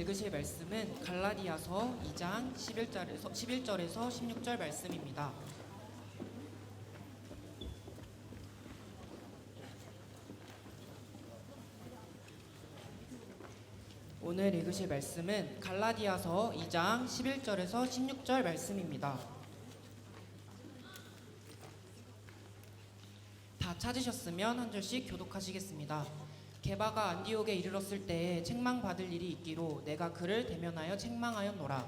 읽으실 말씀은 갈라디아서 2장 11절에서 16절 말씀입니다. 오늘 읽으실 말씀은 갈라디아서 2장 11절에서 16절 말씀입니다. 다 찾으셨으면 한 절씩 교독하시겠습니다. 게바가 안디옥에 이르렀을 때에 책망받을 일이 있기로 내가 그를 대면하여 책망하였노라.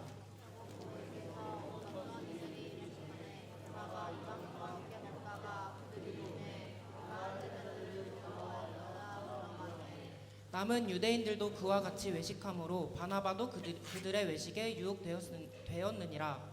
남은 유대인들도 그와 같이 외식함으로 바나바도 그들의 외식에 유혹되었느니라.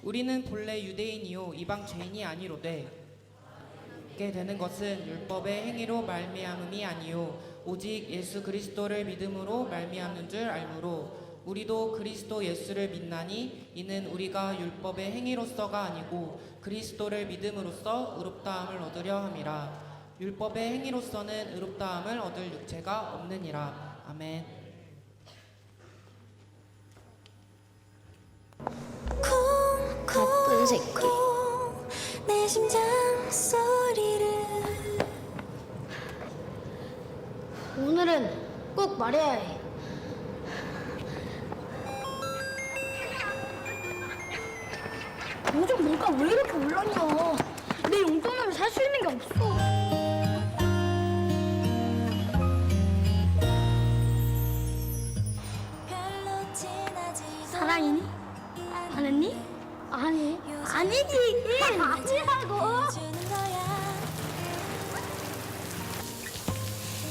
우리는 본래 유대인이요 이방 죄인이 아니로되 게 되는 것은 율법의 행위로 말미암음이 아니요 오직 예수 그리스도를 믿음으로 말미암는 줄 알므로 우리도 그리스도 예수를 믿나니 이는 우리가 율법의 행위로서가 아니고 그리스도를 믿음으로써 의롭다함을 얻으려 함이라. 율법의 행위로서는 의롭다함을 얻을 육체가 없느니라. 아멘. 나쁜 새끼. 내 심장 소리를 오늘은 꼭 말해야 해. 요즘 뭔가 왜 이렇게 올랐냐? 내 용돈으로 살 수 있는 게 없어. 별로 진하지도 사랑이니? 아니니? 아니, 아니지. 아니라고. 주는 거야.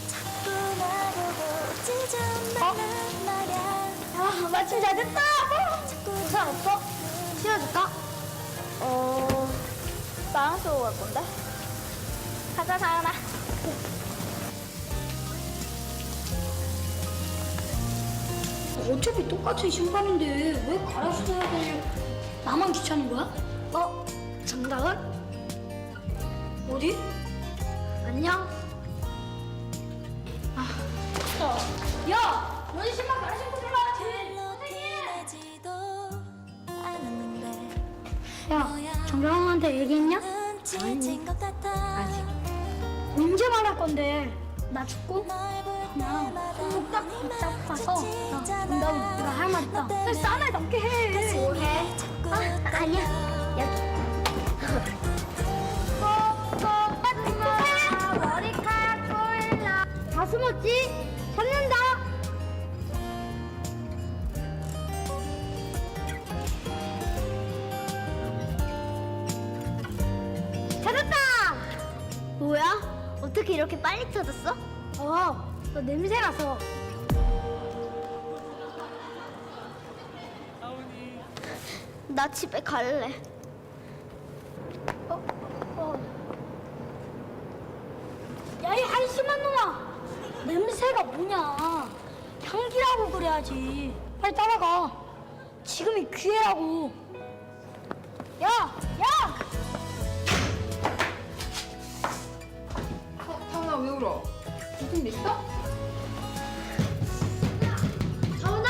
자꾸 나보고 찢어말란 말야. 아, 마침 잘 됐다. 우산 없어? 씌워줄까? 나랑 쓰고 갈 건데. 가자, 사연아. 어차피 똑같은 신발인데 왜 갈아 신어야 되냐? 나만 귀찮은 거야? 정답은? 어디? 안녕. 야! 너네 신발 갈아 신고 들어가야지. 별로 티나지도 않았는데 야, 정경한테 얘기했냐? 눈치챈 것 같아. 아직. 언제 말할 건데? 나 죽고? 널볼 그냥 때마다 손목 딱 붙잡고 가서 지치잖아. 정답은 내가 할 말 있다. 너 때문에 싼날 넘게 해. 뭐 해? 자꾸 아니야. 여기. 꼬꼬 머리카락 보일라. 다 숨었지? 찾는다. 찾았다. 뭐야? 어떻게 이렇게 빨리 찾았어? 너 냄새 나서. 나 집에 갈래. 야, 이 한심한 놈아! 냄새가 뭐냐? 향기라고 그래야지. 빨리 따라가. 지금이 기회라고. 야! 야! 타은아 왜 울어? 무슨 일 있어? 자훈아!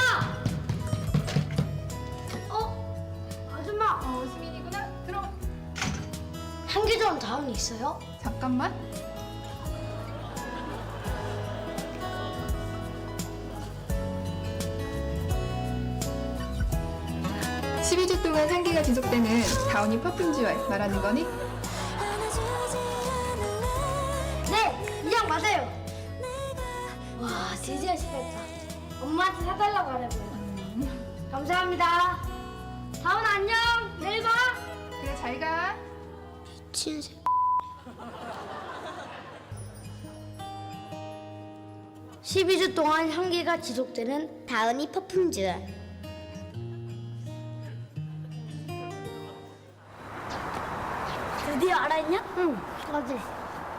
아줌마! 시민이구나. 들어. 향기 좋은 다운이 있어요? 잠깐만. (12주) 동안 향기가 지속되는 다우니 퍼퓸 말하는 거니? 안아주지 않을래. 네! 이 양 맞아요! 와, 드디어 시작했다. 엄마한테 사달라고 하려고요. 감사합니다. 다운 안녕! 내일 봐! 그래, 잘 가. 미친 새끼. 12주 동안 향기가 지속되는 다은이 퍼퓸즈. 드디어 알아했냐? 응, 어제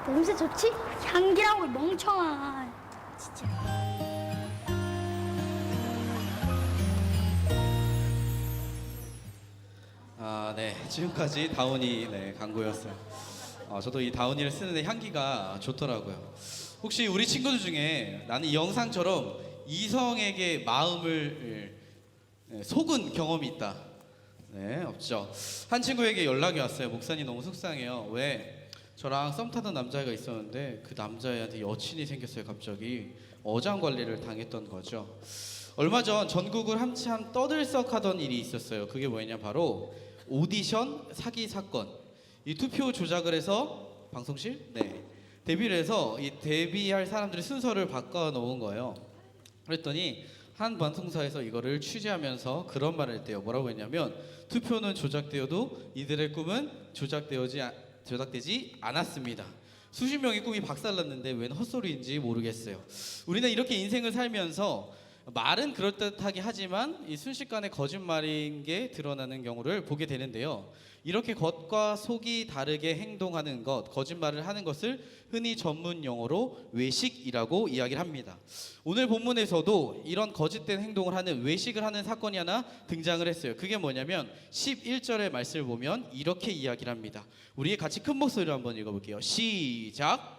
냄새 좋지? 향기라고 멍청아. 진짜. 네. 지금까지 다운이 광고였어요. 저도 이 다운이를 쓰는데 향기가 좋더라고요. 혹시 우리 친구들 중에 나는 이 영상처럼 이성에게 마음을 속은 경험이 있다? 네, 없죠. 한 친구에게 연락이 왔어요. 목사님 너무 속상해요. 왜? 저랑 썸 타던 남자애가 있었는데 그 남자애한테 여친이 생겼어요. 갑자기 어장 관리를 당했던 거죠. 얼마 전 전국을 한참 떠들썩하던 일이 있었어요. 그게 뭐였냐, 바로 오디션 사기 사건. 이 투표 조작을 해서 방송실? 네. 데뷔를 해서 이 데뷔할 사람들의 순서를 바꿔 놓은 거예요. 그랬더니 한 방송사에서 이거를 취재하면서 그런 말을 했대요. 뭐라고 했냐면, 투표는 조작되어도 이들의 꿈은 조작되지 않았습니다. 수십 명의 꿈이 박살났는데 웬 헛소리인지 모르겠어요. 우리는 이렇게 인생을 살면서 말은 그럴듯하게 하지만 이 순식간에 거짓말인 게 드러나는 경우를 보게 되는데요. 이렇게 겉과 속이 다르게 행동하는 것, 거짓말을 하는 것을 흔히 전문 용어로 외식이라고 이야기를 합니다. 오늘 본문에서도 이런 거짓된 행동을 하는 외식을 하는 사건이 하나 등장을 했어요. 그게 뭐냐면 11절의 말씀을 보면 이렇게 이야기를 합니다. 우리 같이 큰 목소리로 한번 읽어볼게요. 시작.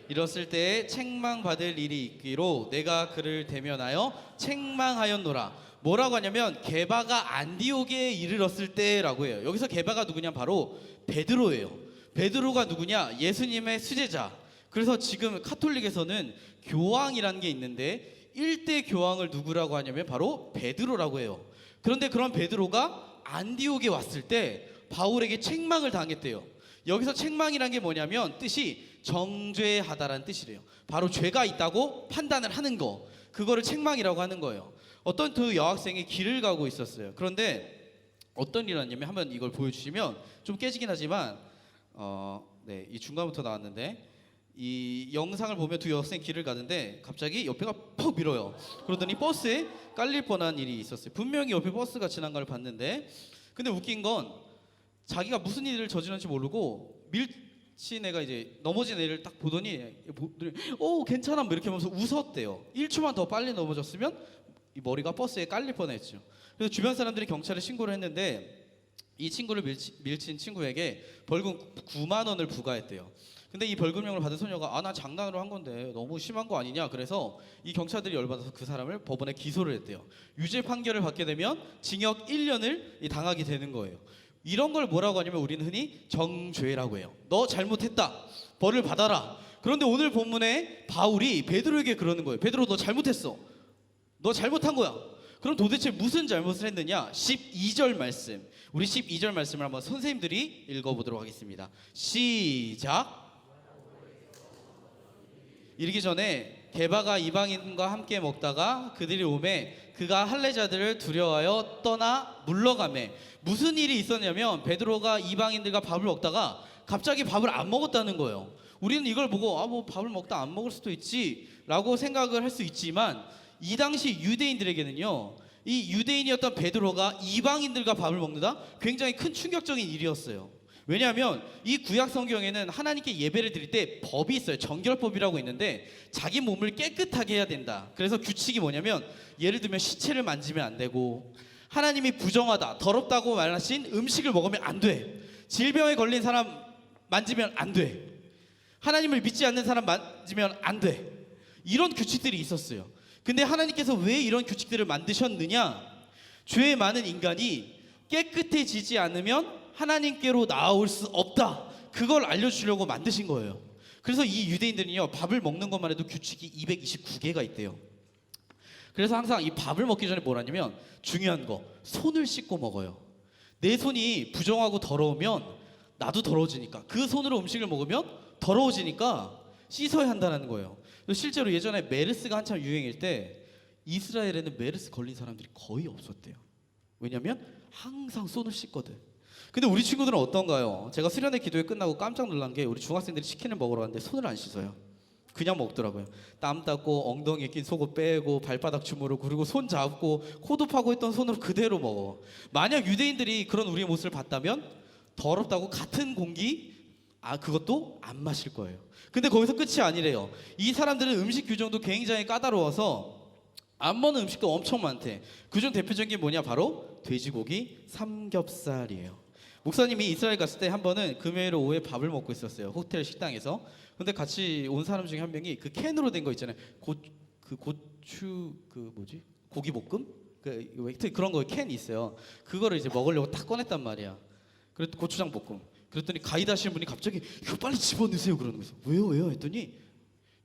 이랬을 때에 책망받을 일이 있기로 내가 그를 대면하여 책망하였노라. 뭐라고 하냐면 게바가 안디옥에 이르렀을 때라고 해요. 여기서 게바가 누구냐, 바로 베드로예요. 베드로가 누구냐, 예수님의 수제자. 그래서 지금 카톨릭에서는 교황이라는 게 있는데 1대 교황을 누구라고 하냐면 바로 베드로라고 해요. 그런데 그런 베드로가 안디옥에 왔을 때 바울에게 책망을 당했대요. 여기서 책망이란 게 뭐냐면 뜻이 정죄하다라는 뜻이래요. 바로 죄가 있다고 판단을 하는 거, 그거를 책망이라고 하는 거예요. 어떤 두 여학생이 길을 가고 있었어요. 그런데 어떤 일이 났냐면, 한번 이걸 보여주시면 좀 깨지긴 하지만 네, 이 중간부터 나왔는데, 이 영상을 보면 두 여학생이 길을 가는데 갑자기 옆에가 퍽 밀어요. 그러더니 버스에 깔릴 뻔한 일이 있었어요. 분명히 옆에 버스가 지난 걸 봤는데, 근데 웃긴 건 자기가 무슨 일을 저지른지 모르고 밀친 애가 이제 넘어진 애를 딱 보더니 오 괜찮아 뭐 이렇게 하면서 웃었대요. 1초만 더 빨리 넘어졌으면 이 머리가 버스에 깔릴 뻔했죠. 그래서 주변 사람들이 경찰에 신고를 했는데 이 친구를 밀친 친구에게 벌금 9만 원을 부과했대요. 근데 이 벌금형을 받은 소녀가 나 장난으로 한 건데 너무 심한 거 아니냐, 그래서 이 경찰들이 열받아서 그 사람을 법원에 기소를 했대요. 유죄 판결을 받게 되면 징역 1년을 당하게 되는 거예요. 이런 걸 뭐라고 하냐면 우리는 흔히 정죄라고 해요. 너 잘못했다, 벌을 받아라. 그런데 오늘 본문에 바울이 베드로에게 그러는 거예요. 베드로, 너 잘못했어. 너 잘못한 거야. 그럼 도대체 무슨 잘못을 했느냐? 12절 말씀, 우리 12절 말씀을 한번 선생님들이 읽어보도록 하겠습니다. 시작. 이르기 전에 게바가 이방인과 함께 먹다가 그들이 오매 그가 할례자들을 두려워하여 떠나 물러가매. 무슨 일이 있었냐면 베드로가 이방인들과 밥을 먹다가 갑자기 밥을 안 먹었다는 거예요. 우리는 이걸 보고 뭐 밥을 먹다 안 먹을 수도 있지 라고 생각을 할 수 있지만, 이 당시 유대인들에게는요, 이 유대인이었던 베드로가 이방인들과 밥을 먹는다? 굉장히 큰 충격적인 일이었어요. 왜냐하면 이 구약 성경에는 하나님께 예배를 드릴 때 법이 있어요. 정결법이라고 있는데 자기 몸을 깨끗하게 해야 된다. 그래서 규칙이 뭐냐면, 예를 들면 시체를 만지면 안 되고, 하나님이 부정하다, 더럽다고 말하신 음식을 먹으면 안 돼, 질병에 걸린 사람 만지면 안 돼, 하나님을 믿지 않는 사람 만지면 안 돼, 이런 규칙들이 있었어요. 근데 하나님께서 왜 이런 규칙들을 만드셨느냐? 죄 많은 인간이 깨끗해지지 않으면 하나님께로 나아올 수 없다, 그걸 알려주려고 만드신 거예요. 그래서 이 유대인들은요, 밥을 먹는 것만 해도 규칙이 229개가 있대요. 그래서 항상 이 밥을 먹기 전에 뭘 하냐면, 중요한 거, 손을 씻고 먹어요. 내 손이 부정하고 더러우면 나도 더러워지니까, 그 손으로 음식을 먹으면 더러워지니까 씻어야 한다는 거예요. 실제로 예전에 메르스가 한참 유행일 때 이스라엘에는 메르스 걸린 사람들이 거의 없었대요. 왜냐면 항상 손을 씻거든. 근데 우리 친구들은 어떤가요? 제가 수련회 기도회 끝나고 깜짝 놀란 게, 우리 중학생들이 치킨을 먹으러 갔는데 손을 안 씻어요. 그냥 먹더라고요. 땀 닦고 엉덩이에 낀 속옷 빼고 발바닥 주무르고, 그리고 손 잡고 코도 파고 했던 손으로 그대로 먹어. 만약 유대인들이 그런 우리의 모습을 봤다면 더럽다고 같은 공기 그것도 안 마실 거예요. 근데 거기서 끝이 아니래요. 이 사람들은 음식 규정도 굉장히 까다로워서 안 먹는 음식도 엄청 많대. 그중 대표적인 게 뭐냐? 바로 돼지고기 삼겹살이에요. 목사님이 이스라엘 갔을 때 한 번은 금요일 오후에 밥을 먹고 있었어요. 호텔 식당에서. 근데 같이 온 사람 중에 한 명이 그 캔으로 된 거 있잖아요. 고추 고기 볶음? 그런 거 캔이 있어요. 그거를 이제 먹으려고 딱 꺼냈단 말이야. 그랬더니 고추장 볶음. 그랬더니 가이드 하시는 분이 갑자기 이거 빨리 집어넣으세요 그러는 거예요. 왜요? 했더니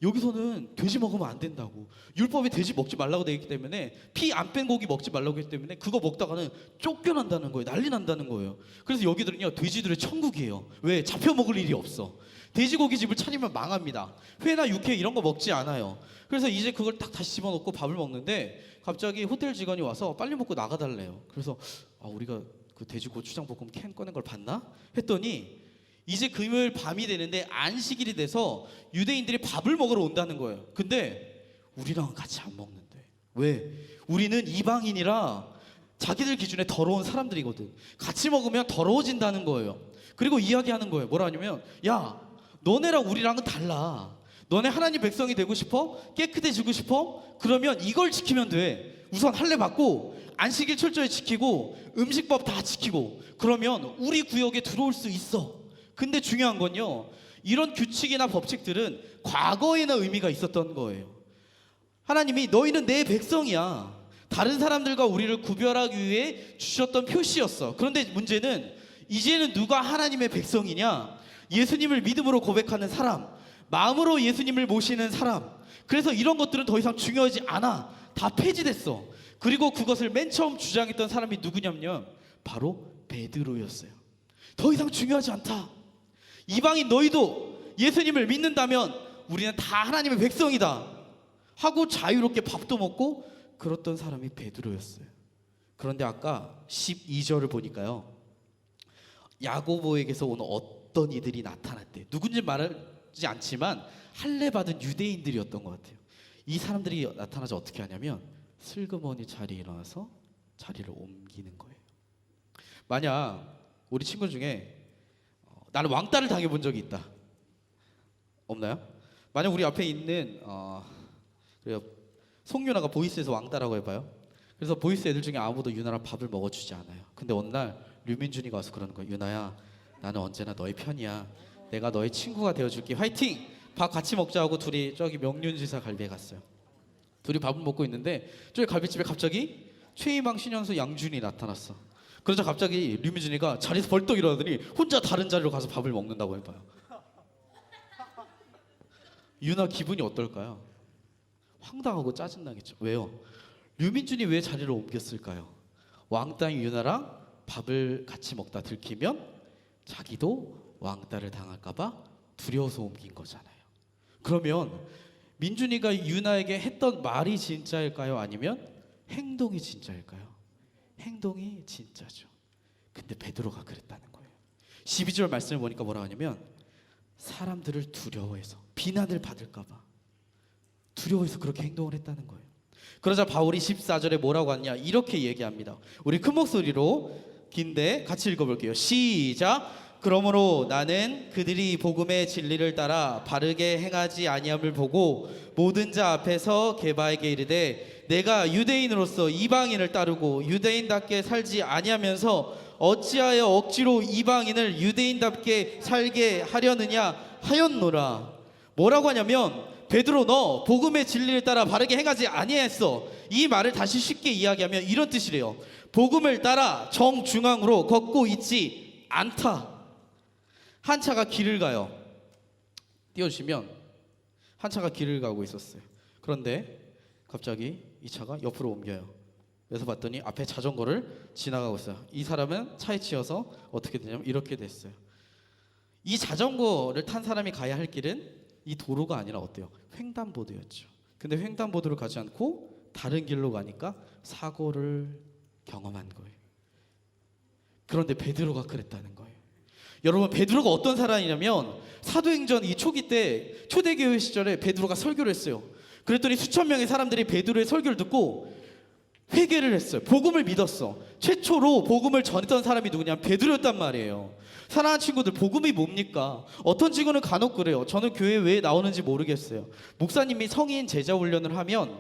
여기서는 돼지 먹으면 안 된다고. 율법에 돼지 먹지 말라고 되어 있기 때문에 피 안 뺀 고기 먹지 말라고 했기 때문에 그거 먹다가는 쫓겨난다는 거예요. 난리 난다는 거예요. 그래서 여기들은요 돼지들의 천국이에요. 왜? 잡혀 먹을 일이 없어. 돼지고기 집을 차리면 망합니다. 회나 육회 이런 거 먹지 않아요. 그래서 이제 그걸 딱 다시 집어넣고 밥을 먹는데 갑자기 호텔 직원이 와서 빨리 먹고 나가달래요. 그래서 우리가 그 돼지 고추장 볶음 캔 꺼낸 걸 봤나? 했더니 이제 금요일 밤이 되는데 안식일이 돼서 유대인들이 밥을 먹으러 온다는 거예요. 근데 우리랑은 같이 안 먹는데. 왜? 우리는 이방인이라 자기들 기준에 더러운 사람들이거든. 같이 먹으면 더러워진다는 거예요. 그리고 이야기하는 거예요. 뭐라 하냐면 야 너네랑 우리랑은 달라. 너네 하나님 백성이 되고 싶어? 깨끗해지고 싶어? 그러면 이걸 지키면 돼. 우선 할례 받고 안식일 철저히 지키고 음식법 다 지키고 그러면 우리 구역에 들어올 수 있어. 근데 중요한 건요, 이런 규칙이나 법칙들은 과거에나 의미가 있었던 거예요. 하나님이 너희는 내 백성이야. 다른 사람들과 우리를 구별하기 위해 주셨던 표시였어. 그런데 문제는 이제는 누가 하나님의 백성이냐? 예수님을 믿음으로 고백하는 사람, 마음으로 예수님을 모시는 사람. 그래서 이런 것들은 더 이상 중요하지 않아. 다 폐지됐어. 그리고 그것을 맨 처음 주장했던 사람이 누구냐면 바로 베드로였어요. 더 이상 중요하지 않다. 이방인 너희도 예수님을 믿는다면 우리는 다 하나님의 백성이다 하고 자유롭게 밥도 먹고 그랬던 사람이 베드로였어요. 그런데 아까 12절을 보니까요, 야고보에게서 온 어떤 이들이 나타났대. 누군지 말하지 않지만 할례 받은 유대인들이었던 것 같아요. 이 사람들이 나타나서 어떻게 하냐면 슬그머니 자리에 일어나서 자리를 옮기는 거예요. 만약 우리 친구 중에 나는 왕따를 당해본 적이 있다, 없나요? 만약 우리 앞에 있는 그래요, 송유나가 보이스에서 왕따라고 해봐요. 그래서 보이스 애들 중에 아무도 유나랑 밥을 먹어주지 않아요. 근데 어느 날 류민준이가 와서 그러는 거야. 유나야, 나는 언제나 너의 편이야. 내가 너의 친구가 되어줄게. 화이팅! 밥 같이 먹자 하고 둘이 저기 명륜지사 갈비에 갔어요. 둘이 밥을 먹고 있는데 저기 갈비집에 갑자기 최희망, 신현수, 양준이 나타났어. 그러자 갑자기 류민준이가 자리에서 벌떡 일어나더니 혼자 다른 자리로 가서 밥을 먹는다고 해봐요. 유나 기분이 어떨까요? 황당하고 짜증나겠죠. 왜요? 류민준이 왜 자리를 옮겼을까요? 왕따인 유나랑 밥을 같이 먹다 들키면 자기도 왕따를 당할까봐 두려워서 옮긴 거잖아요. 그러면 민준이가 유나에게 했던 말이 진짜일까요? 아니면 행동이 진짜일까요? 행동이 진짜죠. 근데 베드로가 그랬다는 거예요. 12절 말씀을 보니까 뭐라 하냐면 사람들을 두려워해서, 비난을 받을까봐 두려워해서 그렇게 행동을 했다는 거예요. 그러자 바울이 14절에 뭐라고 하냐, 이렇게 얘기합니다. 우리 큰 목소리로 긴데 같이 읽어볼게요. 시작. 그러므로 나는 그들이 복음의 진리를 따라 바르게 행하지 아니함을 보고 모든 자 앞에서 게바에게 이르되 내가 유대인으로서 이방인을 따르고 유대인답게 살지 아니하면서 어찌하여 억지로 이방인을 유대인답게 살게 하려느냐 하였노라. 뭐라고 하냐면 베드로, 너 복음의 진리를 따라 바르게 행하지 아니했어. 이 말을 다시 쉽게 이야기하면 이런 뜻이래요. 복음을 따라 정중앙으로 걷고 있지 않다. 한 차가 길을 가요. 띄워주시면 한 차가 길을 가고 있었어요. 그런데 갑자기 이 차가 옆으로 옮겨요. 그래서 봤더니 앞에 자전거를 지나가고 있어요. 이 사람은 차에 치여서 어떻게 되냐면 이렇게 됐어요. 이 자전거를 탄 사람이 가야 할 길은 이 도로가 아니라 어때요? 횡단보도였죠. 근데 횡단보도를 가지 않고 다른 길로 가니까 사고를 경험한 거예요. 그런데 베드로가 그랬다는 거예요. 여러분, 베드로가 어떤 사람이냐면 사도행전 이 초기 때 초대교회 시절에 베드로가 설교를 했어요. 그랬더니 수천 명의 사람들이 베드로의 설교를 듣고 회개를 했어요. 복음을 믿었어. 최초로 복음을 전했던 사람이 누구냐면 베드로였단 말이에요. 사랑하는 친구들, 복음이 뭡니까? 어떤 친구는 간혹 그래요. 저는 교회 왜 나오는지 모르겠어요. 목사님이 성인 제자 훈련을 하면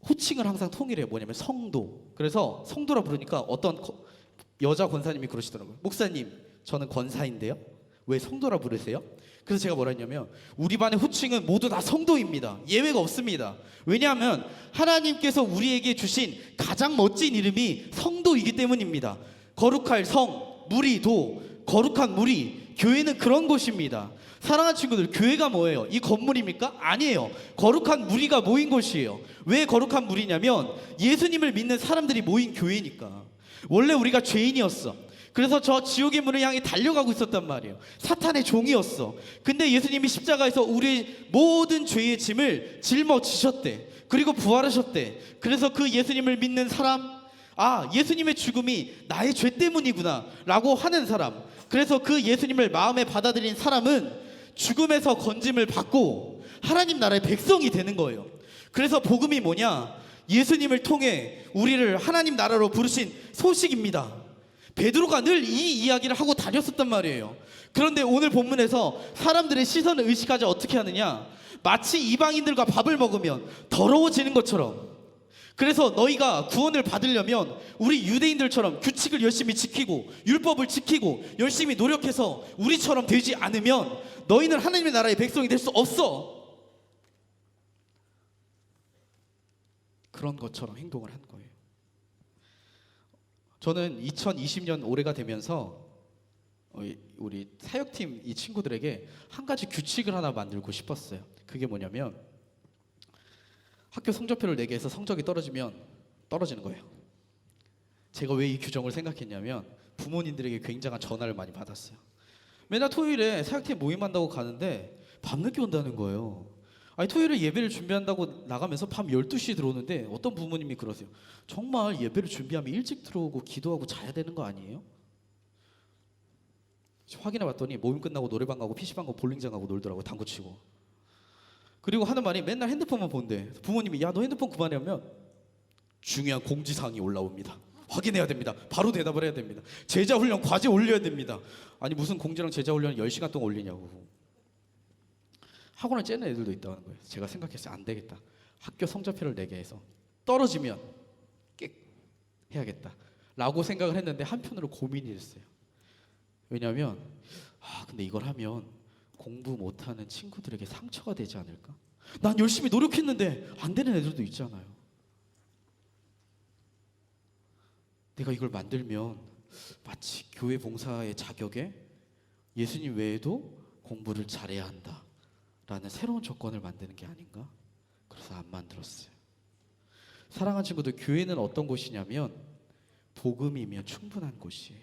호칭을 항상 통일해요. 뭐냐면 성도. 그래서 성도라 부르니까 어떤 여자 권사님이 그러시더라고요. 목사님, 저는 권사인데요. 왜 성도라 부르세요? 그래서 제가 뭐라 했냐면 우리 반의 호칭은 모두 다 성도입니다. 예외가 없습니다. 왜냐하면 하나님께서 우리에게 주신 가장 멋진 이름이 성도이기 때문입니다. 거룩할 성, 무리 도, 거룩한 무리, 교회는 그런 곳입니다. 사랑하는 친구들, 교회가 뭐예요? 이 건물입니까? 아니에요. 거룩한 무리가 모인 곳이에요. 왜 거룩한 무리냐면 예수님을 믿는 사람들이 모인 교회니까. 원래 우리가 죄인이었어. 그래서 저 지옥의 문을 향해 달려가고 있었단 말이에요. 사탄의 종이었어. 근데 예수님이 십자가에서 우리 모든 죄의 짐을 짊어지셨대. 그리고 부활하셨대. 그래서 그 예수님을 믿는 사람, 아, 예수님의 죽음이 나의 죄 때문이구나 라고 하는 사람, 그래서 그 예수님을 마음에 받아들인 사람은 죽음에서 건짐을 받고 하나님 나라의 백성이 되는 거예요. 그래서 복음이 뭐냐? 예수님을 통해 우리를 하나님 나라로 부르신 소식입니다. 베드로가 늘 이 이야기를 하고 다녔었단 말이에요. 그런데 오늘 본문에서 사람들의 시선을 의식하자 어떻게 하느냐? 마치 이방인들과 밥을 먹으면 더러워지는 것처럼. 그래서 너희가 구원을 받으려면 우리 유대인들처럼 규칙을 열심히 지키고 율법을 지키고 열심히 노력해서 우리처럼 되지 않으면 너희는 하나님의 나라의 백성이 될 수 없어. 그런 것처럼 행동을 한 거예요. 저는 2020년 올해가 되면서 우리 사역팀 이 친구들에게 한 가지 규칙을 하나 만들고 싶었어요. 그게 뭐냐면 학교 성적표를 내게 해서 성적이 떨어지면 떨어지는 거예요. 제가 왜 이 규정을 생각했냐면 부모님들에게 굉장한 전화를 많이 받았어요. 맨날 토요일에 사역팀 모임한다고 가는데 밤늦게 온다는 거예요. 아니, 토요일에 예배를 준비한다고 나가면서 밤 12시에 들어오는데 어떤 부모님이 그러세요. 정말 예배를 준비하면 일찍 들어오고 기도하고 자야 되는 거 아니에요? 확인해 봤더니 모임 끝나고 노래방 가고 PC방 가고 볼링장 가고 놀더라고요. 당구 치고. 그리고 하는 말이 맨날 핸드폰만 본대. 부모님이 야, 너 핸드폰 그만하면 중요한 공지사항이 올라옵니다. 확인해야 됩니다. 바로 대답을 해야 됩니다. 제자훈련 과제 올려야 됩니다. 아니, 무슨 공지랑 제자훈련을 10시간 동안 올리냐고. 학원을 째는 애들도 있다는 거예요. 제가 생각했어요. 안 되겠다. 학교 성적표를 내게 해서 떨어지면 끽 해야겠다 라고 생각을 했는데 한편으로 고민이 됐어요. 왜냐하면 근데 이걸 하면 공부 못하는 친구들에게 상처가 되지 않을까? 난 열심히 노력했는데 안 되는 애들도 있잖아요. 내가 이걸 만들면 마치 교회 봉사의 자격에 예수님 외에도 공부를 잘해야 한다 라는 새로운 조건을 만드는 게 아닌가? 그래서 안 만들었어요. 사랑하는 친구들, 교회는 어떤 곳이냐면 복음이면 충분한 곳이에요.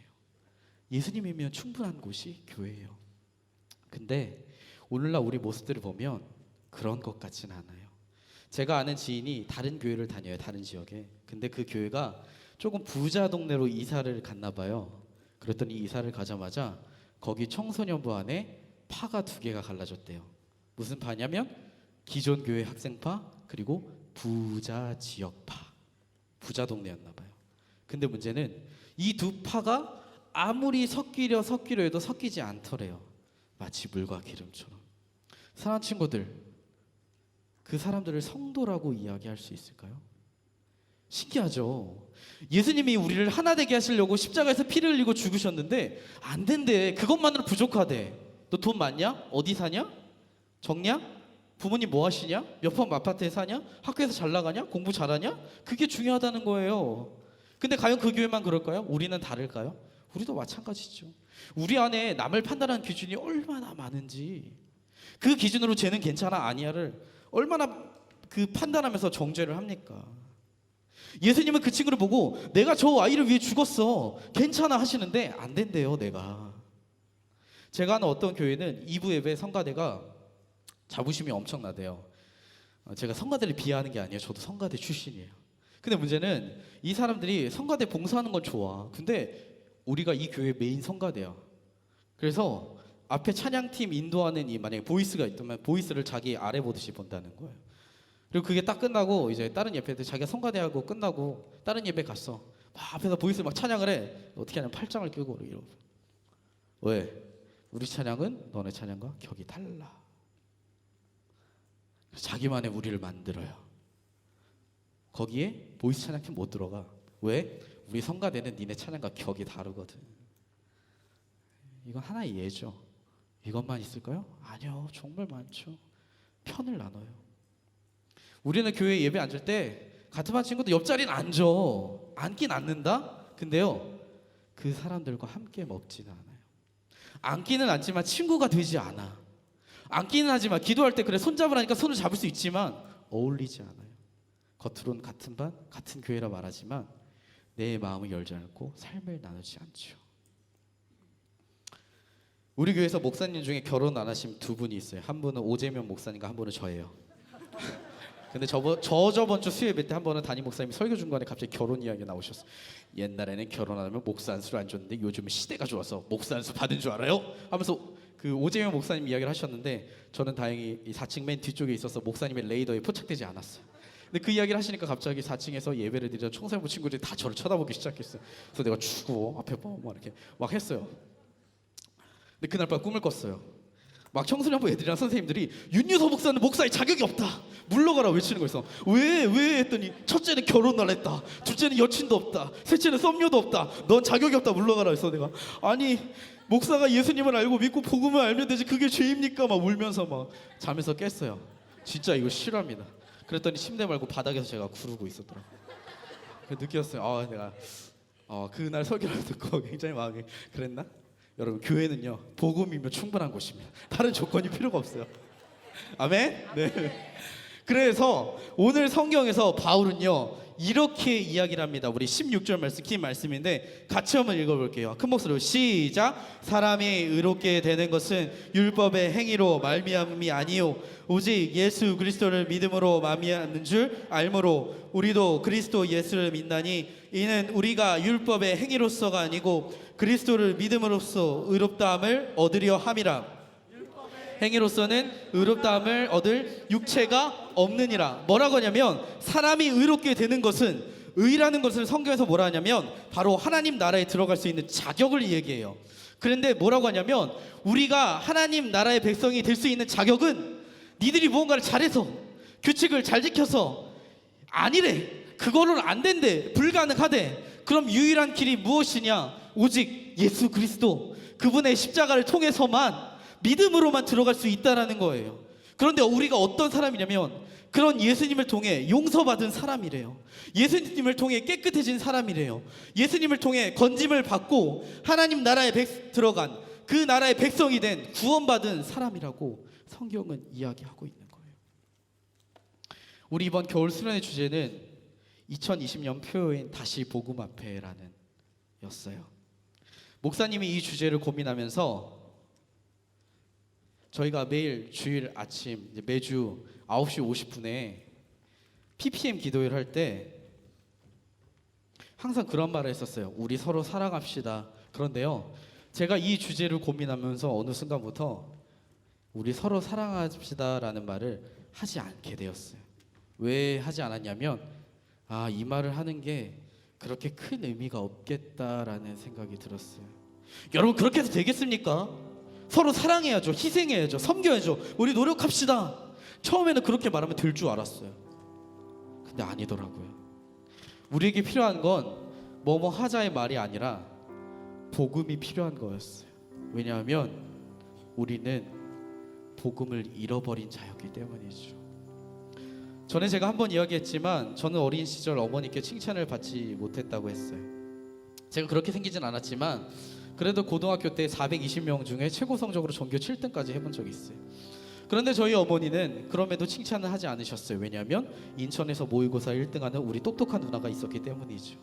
예수님이면 충분한 곳이 교회예요. 근데 오늘날 우리 모습들을 보면 그런 것 같지는 않아요. 제가 아는 지인이 다른 교회를 다녀요. 다른 지역에. 근데 그 교회가 조금 부자 동네로 이사를 갔나 봐요. 그랬더니 이사를 가자마자 거기 청소년부 안에 파가 2개가 갈라졌대요. 무슨 파냐면 기존 교회 학생파 그리고 부자 지역파. 부자 동네였나 봐요. 근데 문제는 이 두 파가 아무리 섞이려 해도 섞이지 않더래요. 마치 물과 기름처럼. 사랑하는 친구들, 그 사람들을 성도라고 이야기할 수 있을까요? 신기하죠. 예수님이 우리를 하나 되게 하시려고 십자가에서 피를 흘리고 죽으셨는데 안 된대. 그것만으로 부족하대. 너 돈 많냐? 어디 사냐? 적냐? 부모님 뭐 하시냐? 몇 번 아파트에 사냐? 학교에서 잘 나가냐? 공부 잘하냐? 그게 중요하다는 거예요. 근데 과연 그 교회만 그럴까요? 우리는 다를까요? 우리도 마찬가지죠. 우리 안에 남을 판단하는 기준이 얼마나 많은지, 그 기준으로 쟤는 괜찮아 아니야를 얼마나 그 판단하면서 정죄를 합니까? 예수님은 그 친구를 보고 내가 저 아이를 위해 죽었어, 괜찮아 하시는데 안 된대요. 제가 아는 어떤 교회는 2부 예배 성가대가 자부심이 엄청나대요. 제가 성가대를 비하하는 게 아니에요. 저도 성가대 출신이에요. 근데 문제는 이 사람들이 성가대 봉사하는 건 좋아. 근데 우리가 이 교회 메인 성가대야. 그래서 앞에 찬양팀 인도하는 이 만약에 보이스가 있다면 보이스를 자기 아래 보듯이 본다는 거예요. 그리고 그게 딱 끝나고 이제 다른 예배 때 자기가 성가대하고 끝나고 다른 예배 갔어. 막 앞에서 보이스 막 찬양을 해. 어떻게 하냐면 팔짱을 끼고 이러고. 왜? 우리 찬양은 너네 찬양과 격이 달라. 자기만의 우리를 만들어요. 거기에 보이스 찬양팀 못 들어가. 왜? 우리 성가대는 니네 찬양과 격이 다르거든. 이건 하나의 예죠. 이것만 있을까요? 아니요, 정말 많죠. 편을 나눠요. 우리는 교회 예배 앉을 때 같은 반 친구도 옆자리는 앉아. 앉긴 앉는다? 근데요, 그 사람들과 함께 먹지는 않아요. 앉기는 앉지만 친구가 되지 않아. 앉기는 하지만 기도할 때 그래 손잡으라니까 손을 잡을 수 있지만 어울리지 않아요. 겉으로는 같은 반, 같은 교회라 말하지만 내 마음을 열지 않고 삶을 나누지 않죠. 우리 교회에서 목사님 중에 결혼 안 하신 두 분이 있어요. 한 분은 오재명 목사님과 한 분은 저예요. 근데 저번 주 수요 예배 때 한 번은 담임 목사님이 설교 중간에 갑자기 결혼 이야기가 나오셨어요. 옛날에는 결혼 안 하면 목사 안수를 안 줬는데 요즘은 시대가 좋아서 목사 안수 받은 줄 알아요? 하면서 그 오재명 목사님 이야기를 하셨는데 저는 다행히 이 4층 맨 뒤쪽에 있어서 목사님의 레이더에 포착되지 않았어요. 근데 그 이야기를 하시니까 갑자기 4층에서 예배를 드리던 청소년부 친구들이 다 저를 쳐다보기 시작했어요. 그래서 내가 추고 앞에 막 이렇게 막 했어요. 근데 그날 밤 꿈을 꿨어요. 막 청소년부 애들이랑 선생님들이 윤유서 목사는 목사의 자격이 없다, 물러가라 외치는 거였어. 왜 했더니 첫째는 결혼을 했다, 둘째는 여친도 없다, 셋째는 썸녀도 없다, 넌 자격이 없다, 물러가라 해서 내가 아니 목사가 예수님을 알고 믿고 복음을 알면 되지 그게 죄입니까? 막 울면서 막 잠에서 깼어요. 진짜 이거 싫어합니다. 그랬더니 침대 말고 바닥에서 제가 구르고 있었더라고요. 느꼈어요. 내가 그날 설교를 듣고 굉장히 마음이 그랬나? 여러분, 교회는요 복음이면 충분한 곳입니다. 다른 조건이 필요가 없어요. 아멘. 네. 그래서 오늘 성경에서 바울은요 이렇게 이야기를 합니다. 우리 16절 말씀, 긴 말씀인데 같이 한번 읽어볼게요. 큰 목소리로 시작. 사람이 의롭게 되는 것은 율법의 행위로 말미암음이 아니요 오직 예수 그리스도를 믿음으로 말미암는 줄 알므로 우리도 그리스도 예수를 믿나니 이는 우리가 율법의 행위로서가 아니고 그리스도를 믿음으로써 의롭다함을 얻으려 함이라. 행위로서는 의롭다함을 얻을 육체가 없느니라. 뭐라고 하냐면 사람이 의롭게 되는 것은, 의라는 것을 성경에서 뭐라 하냐면 바로 하나님 나라에 들어갈 수 있는 자격을 얘기해요. 그런데 뭐라고 하냐면 우리가 하나님 나라의 백성이 될 수 있는 자격은 니들이 무언가를 잘해서 규칙을 잘 지켜서 아니래, 그거는 안 된대, 불가능하대. 그럼 유일한 길이 무엇이냐? 오직 예수 그리스도, 그분의 십자가를 통해서만, 믿음으로만 들어갈 수 있다라는 거예요. 그런데 우리가 어떤 사람이냐면 그런 예수님을 통해 용서받은 사람이래요. 예수님을 통해 깨끗해진 사람이래요. 예수님을 통해 건짐을 받고 하나님 나라에 들어간, 그 나라의 백성이 된 구원받은 사람이라고 성경은 이야기하고 있는 거예요. 우리 이번 겨울 수련의 주제는 2020년 표어인 다시 복음 앞에라는 였어요. 목사님이 이 주제를 고민하면서 저희가 매일 주일 아침 매주 9시 50분에 PPM 기도회를 할 때 항상 그런 말을 했었어요. 우리 서로 사랑합시다. 그런데요, 제가 이 주제를 고민하면서 어느 순간부터 우리 서로 사랑합시다라는 말을 하지 않게 되었어요. 왜 하지 않았냐면 이 말을 하는 게 그렇게 큰 의미가 없겠다라는 생각이 들었어요. 여러분, 그렇게 해서 되겠습니까? 서로 사랑해야죠, 희생해야죠, 섬겨야죠, 우리 노력합시다. 처음에는 그렇게 말하면 될 줄 알았어요. 근데 아니더라고요. 우리에게 필요한 건 뭐뭐 하자의 말이 아니라 복음이 필요한 거였어요. 왜냐하면 우리는 복음을 잃어버린 자였기 때문이죠. 전에 제가 한번 이야기했지만 저는 어린 시절 어머니께 칭찬을 받지 못했다고 했어요. 제가 그렇게 생기진 않았지만 그래도 고등학교 때 420명 중에 최고 성적으로 전교 7등까지 해본 적이 있어요. 그런데 저희 어머니는 그럼에도 칭찬을 하지 않으셨어요. 왜냐하면 인천에서 모의고사 1등하는 우리 똑똑한 누나가 있었기 때문이죠.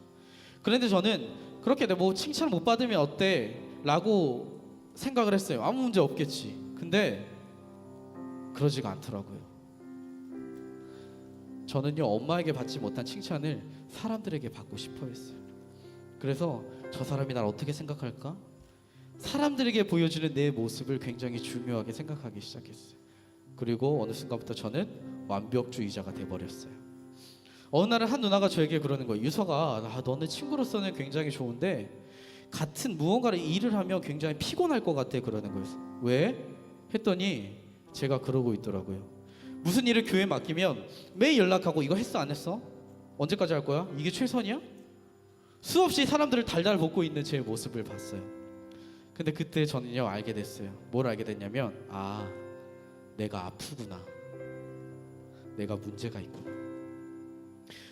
그런데 저는 그렇게 뭐 칭찬 못 받으면 어때? 라고 생각을 했어요. 아무 문제 없겠지. 근데 그러지가 않더라고요. 저는요, 엄마에게 받지 못한 칭찬을 사람들에게 받고 싶어 했어요. 그래서 저 사람이 날 어떻게 생각할까? 사람들에게 보여주는 내 모습을 굉장히 중요하게 생각하기 시작했어요. 그리고 어느 순간부터 저는 완벽주의자가 돼버렸어요. 어느 날은 한 누나가 저에게 그러는 거예요. 유서가, 너는 친구로서는 굉장히 좋은데 같은 무언가를 일을 하면 굉장히 피곤할 것 같아, 그러는 거예요. 왜? 했더니 제가 그러고 있더라고요. 무슨 일을 교회에 맡기면 매일 연락하고 이거 했어 안 했어? 언제까지 할 거야? 이게 최선이야? 수없이 사람들을 달달 볶고 있는 제 모습을 봤어요. 근데 그때 저는요 알게 됐어요. 뭘 알게 됐냐면 내가 아프구나. 내가 문제가 있구나.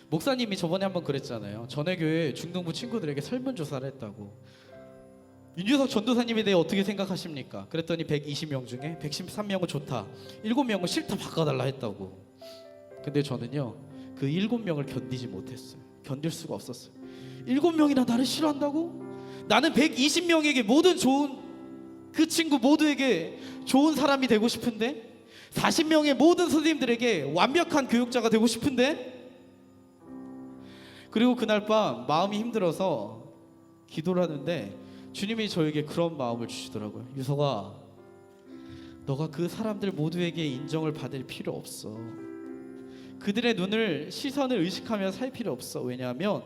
목사님이 저번에 한번 그랬잖아요. 전에 교회 중등부 친구들에게 설문조사를 했다고. 윤주석 전도사님에 대해 어떻게 생각하십니까? 그랬더니 120명 중에 113명은 좋다, 7명은 싫다 바꿔달라 했다고. 근데 저는요 그 7명을 견디지 못했어요. 견딜 수가 없었어요. 7명이나 나를 싫어한다고? 나는 120명에게 모든 좋은 그 친구 모두에게 좋은 사람이 되고 싶은데, 40명의 모든 선생님들에게 완벽한 교육자가 되고 싶은데. 그리고 그날 밤 마음이 힘들어서 기도를 하는데 주님이 저에게 그런 마음을 주시더라고요. 유석아, 너가 그 사람들 모두에게 인정을 받을 필요 없어. 그들의 시선을 의식하며 살 필요 없어. 왜냐하면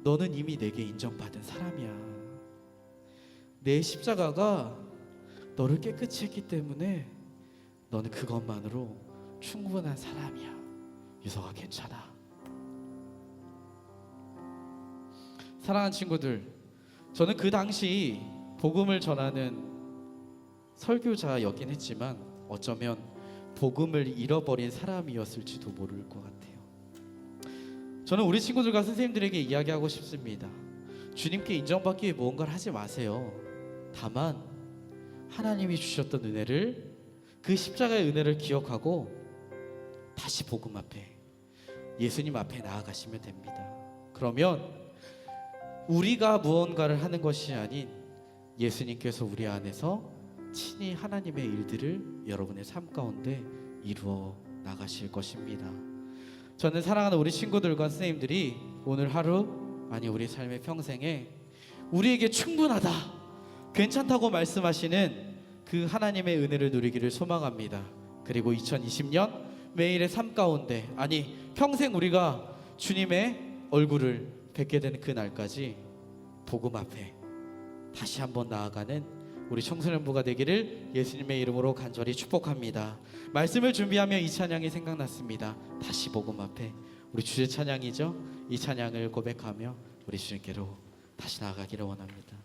너는 이미 내게 인정받은 사람이야. 내 십자가가 너를 깨끗이 했기 때문에 너는 그것만으로 충분한 사람이야. 유석아, 괜찮아. 사랑하는 친구들, 저는 그 당시 복음을 전하는 설교자였긴 했지만 어쩌면 복음을 잃어버린 사람이었을지도 모를 것 같아요. 저는 우리 친구들과 선생님들에게 이야기하고 싶습니다. 주님께 인정받기 위해 무언가를 하지 마세요. 다만 하나님이 주셨던 은혜를, 그 십자가의 은혜를 기억하고 다시 복음 앞에, 예수님 앞에 나아가시면 됩니다. 그러면 우리가 무언가를 하는 것이 아닌 예수님께서 우리 안에서 친히 하나님의 일들을 여러분의 삶 가운데 이루어 나가실 것입니다. 저는 사랑하는 우리 친구들과 선생님들이 오늘 하루, 아니 우리 삶의 평생에 우리에게 충분하다, 괜찮다고 말씀하시는 그 하나님의 은혜를 누리기를 소망합니다. 그리고 2020년 매일의 삶 가운데, 아니 평생 우리가 주님의 얼굴을 뵙게 되는 그 날까지 복음 앞에 다시 한번 나아가는 우리 청소년부가 되기를 예수님의 이름으로 간절히 축복합니다. 말씀을 준비하며 이 찬양이 생각났습니다. 다시 복음 앞에, 우리 주제 찬양이죠. 이 찬양을 고백하며 우리 주님께로 다시 나아가기를 원합니다.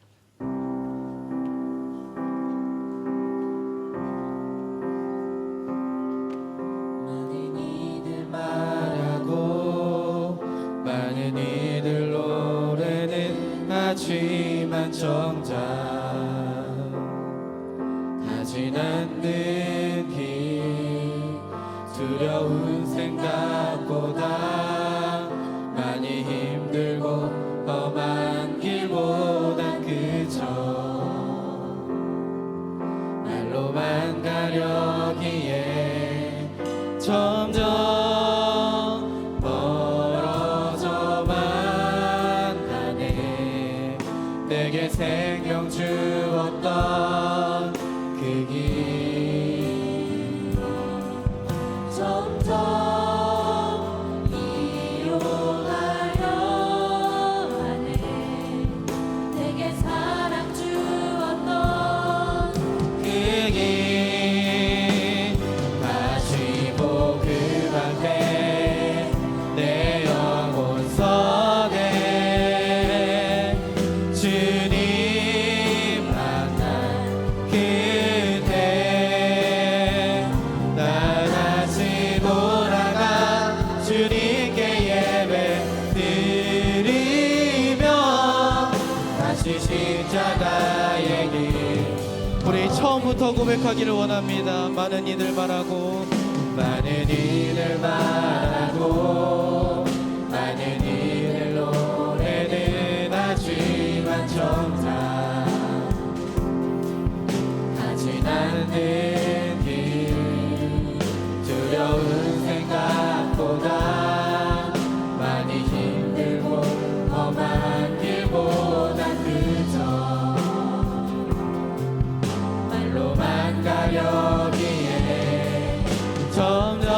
많은 이들 말하고 많은 이들 노래는 하지만 정작 가진 않는 길, 두려운 생각보다 많이 힘들고 험한 길보단 그저 말로만 가려기에 점점 멀어져만 가네. 내게 생명 주었던 그 길 점점 이용하려 하네. 내게 사랑 주었던 그 길 다시 복음 앞에 내 영혼 서네. 주님 만난 그때 나 다시 돌아가 주님께 예배 드리며 다시 십자가의 길. 우리 처음부터 고백하기를 원합니다. 많은 이들 말하고 많은 이들 말하고 많은 이들 노래는 하지만 정작 가진 않는 길, 두려운 생각보다 많이 힘들고 험한 길보단 그저 말로만 가려기에 점점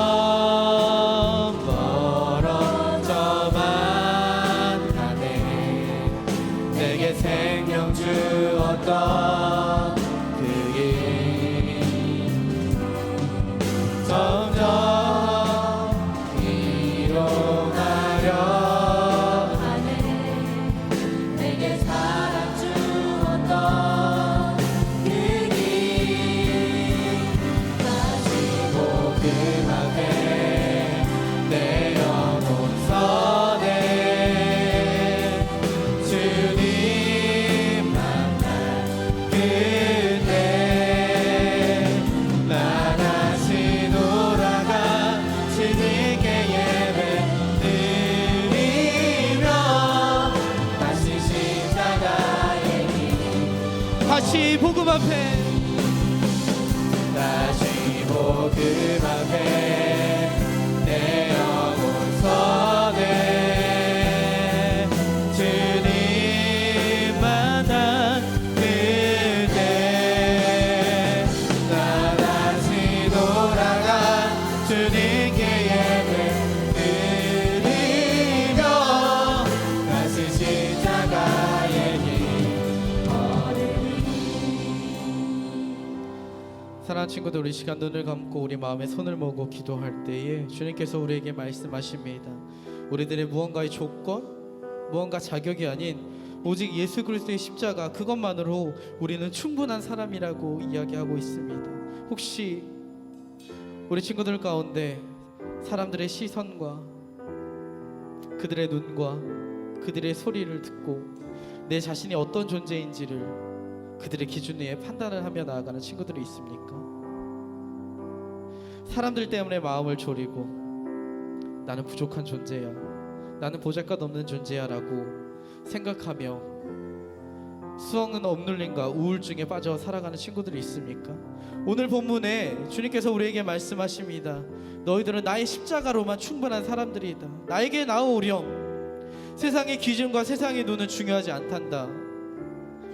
다시 복음 앞에 다시 복음 앞에 내 영혼 선해 주님 만난 그대 나 다시 돌아가 주님께 예배 드리며 다시 십자가의 길 사랑하는 친구들, 우리 시간 눈을 감고 우리 마음에 손을 모으고 기도할 때에 주님께서 우리에게 말씀하십니다. 우리들의 무언가의 조건, 무언가 자격이 아닌 오직 예수 그리스도의 십자가, 그것만으로 우리는 충분한 사람이라고 이야기하고 있습니다. 혹시 우리 친구들 가운데 사람들의 시선과 그들의 눈과 그들의 소리를 듣고 내 자신이 어떤 존재인지를 그들의 기준 위에 판단을 하며 나아가는 친구들이 있습니까? 사람들 때문에 마음을 졸이고 나는 부족한 존재야, 나는 보잘것없는 존재야 라고 생각하며 수렁은 억눌림과 우울증에 빠져 살아가는 친구들이 있습니까? 오늘 본문에 주님께서 우리에게 말씀하십니다. 너희들은 나의 십자가로만 충분한 사람들이다. 나에게 나오렴. 세상의 기준과 세상의 눈은 중요하지 않단다.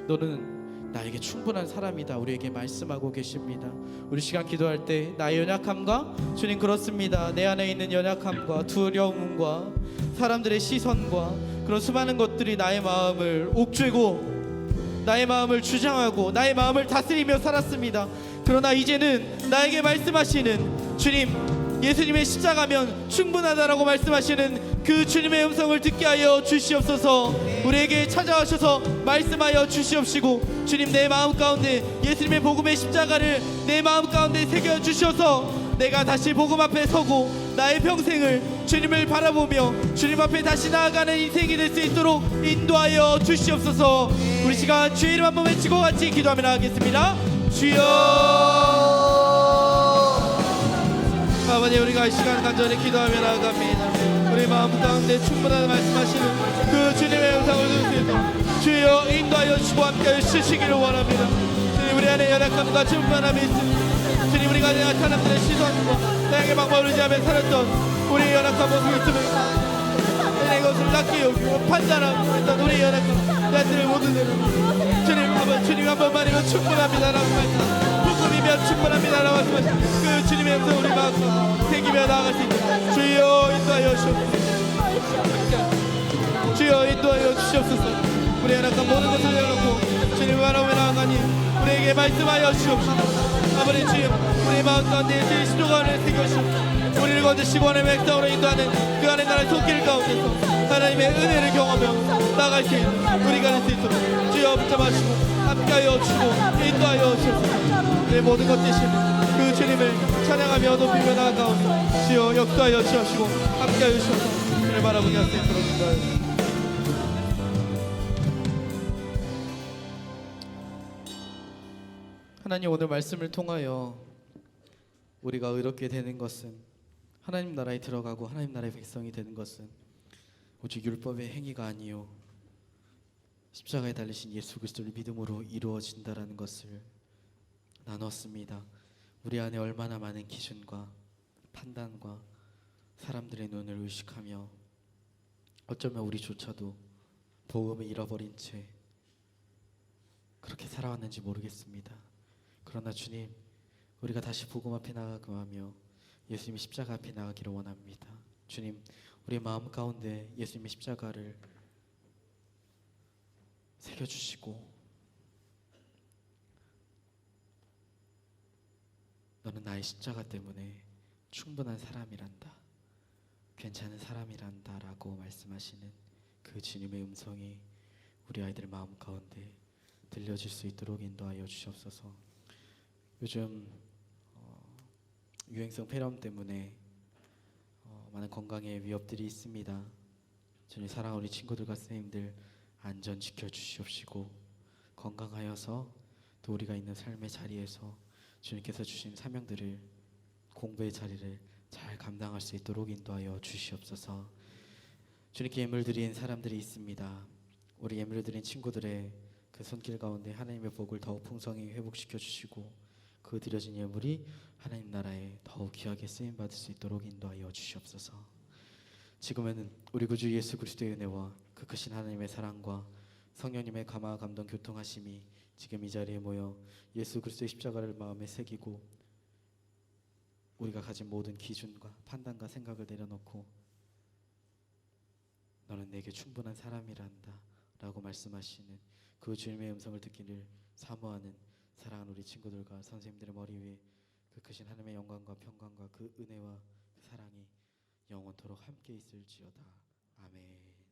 너는 나에게 충분한 사람이다. 우리에게 말씀하고 계십니다. 우리 시간 기도할 때 나의 연약함과 주님 그렇습니다. 내 안에 있는 연약함과 두려움과 사람들의 시선과 그런 수많은 것들이 나의 마음을 옥죄고 나의 마음을 주장하고 나의 마음을 다스리며 살았습니다. 그러나 이제는 나에게 말씀하시는 주님, 예수님의 십자가면 충분하다라고 말씀하시는 그 주님의 음성을 듣게 하여 주시옵소서. 우리에게 찾아오셔서 말씀하여 주시옵시고 주님, 내 마음 가운데 예수님의 복음의 십자가를 내 마음 가운데 새겨 주셔서 내가 다시 복음 앞에 서고 나의 평생을 주님을 바라보며 주님 앞에 다시 나아가는 인생이 될 수 있도록 인도하여 주시옵소서. 우리 시간 주의 이름 한번 외치고 같이 기도하며 나가겠습니다. 주여. 아버지, 우리가 이 시간 간절히 기도하며 나아갑니다. 우리 마음 가운데 충분한 말씀하시는 그 주님의 음성을 들을 수 있도록 주여 인도하여 주시고 함께 주시기를 원합니다. 주님, 우리 안에 연약함과 충만함이 있습니다. 주님, 우리가 내가 사람들의 시선과 다양한 방법을 의지하며 살았던 우리의 연약한 모습을 있으면 내 것을 낮게 여기고 판단하고 했던 우리의 연약함 나들을 모두 내려 주님 한 번만이면 충분합니다라고 말씀, 복음이면 충분합니다라고 말씀하신 그 주님의 음성 우리 마음으로 새기며 나아갈 수 있도록 주여 인도하여 주옵소서. 주여 인도하여 주시옵소서. 우리 연약한 모든 것을 내려놓고 주님을 바라보며 나아가니 우리에게 말씀하여 주옵소서. 아버지 주여, 우리 마음 가운데 제 십자가를 새겨주시옵소서. 우리를 거두시고 하나님의 백성으로 인도하는 그 안에 나라의 손길 가운데서 하나님의 은혜를 경험하며 나아갈 수 있는 우리가 될 수 있도록 주여 붙잡아주시고 함께하여 주시고 인도하여 주옵소서. 내 모든 것 되시는 그 주님을 찬양하며 높이며 나아가오니 주여 역도하여 주옵시고 함께하여 주옵소서. 주님을 바라보게 할 수 있도록 인도하여 주옵소서. 하나님, 오늘 말씀을 통하여 우리가 의롭게 되는 것은, 하나님 나라에 들어가고 하나님 나라의 백성이 되는 것은 오직 율법의 행위가 아니요 십자가에 달리신 예수 그리스도를 믿음으로 이루어진다라는 것을 나눴습니다. 우리 안에 얼마나 많은 기준과 판단과 사람들의 눈을 의식하며 어쩌면 우리조차도 복음을 잃어버린 채 그렇게 살아왔는지 모르겠습니다. 그러나 주님, 우리가 다시 복음 앞에 나아가고 하며 예수님의 십자가 앞에 나가기를 원합니다. 주님, 우리 마음 가운데 예수님의 십자가를 새겨주시고 너는 나의 십자가 때문에 충분한 사람이란다, 괜찮은 사람이란다 라고 말씀하시는 그 주님의 음성이 우리 아이들 마음 가운데 들려질 수 있도록 인도하여 주시옵소서. 요즘 유행성 폐렴 때문에 많은 건강에 위협들이 있습니다. 주님, 사랑하는 우리 친구들과 선생님들 안전 지켜주시옵시고 건강하여서 또 우리가 있는 삶의 자리에서 주님께서 주신 사명들을, 공부의 자리를 잘 감당할 수 있도록 인도하여 주시옵소서. 주님께 예물 드린 사람들이 있습니다. 우리 예물 드린 친구들의 그 손길 가운데 하나님의 복을 더욱 풍성히 회복시켜 주시고 그 드려진 예물이 하나님 나라에 더욱 귀하게 쓰임 받을 수 있도록 인도하여 주시옵소서. 지금에는 우리 구주 예수 그리스도의 은혜와 그 크신 하나님의 사랑과 성령님의 감화 감동 교통하심이 지금 이 자리에 모여 예수 그리스도의 십자가를 마음에 새기고 우리가 가진 모든 기준과 판단과 생각을 내려놓고 너는 내게 충분한 사람이란다 라고 말씀하시는 그 주님의 음성을 듣기를 사모하는 사랑하는 우리 친구들과 선생님들의 머리 위에 그 크신 하나님의 영광과 평강과 그 은혜와 그 사랑이 영원토록 함께 있을지어다. 아멘.